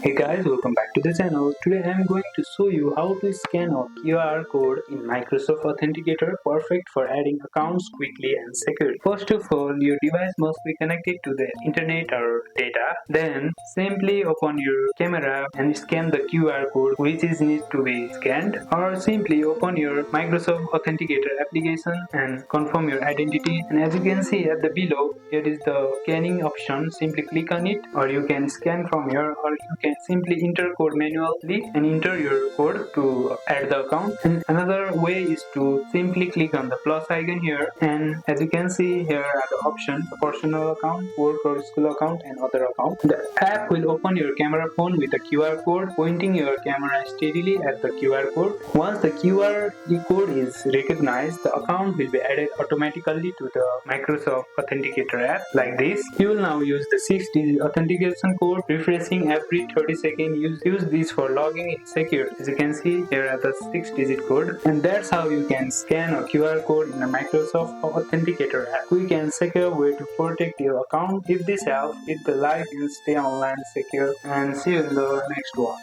Hey guys, welcome back to the channel. Today I am going to show you how to scan a QR code in Microsoft Authenticator, perfect for adding accounts quickly and securely. First of all, your device must be connected to the internet or data. Then simply open your camera and scan the QR code which is need to be scanned, or simply open your Microsoft Authenticator application and confirm your identity. And as you can see at the below, here is the scanning option. Simply click on it, or you can scan from here, or you can simply enter code manually and enter your code to add the account. And another way is to simply click on the plus icon here, and as you can see here are the options: personal account, work or school account, and other account. The app will open your camera phone with a QR code, pointing your camera steadily at the QR code. Once the QR code is recognized, the account will be added automatically to the Microsoft Authenticator app like this. You will now use the 6-digit authentication code, refreshing every 30 seconds. Use this for logging in secure. As you can see, here are the 6-digit code, and that's how you can scan a QR code in a Microsoft Authenticator app. Quick and secure way to protect your account. If this helps, hit the like and stay online secure, and see you in the next one.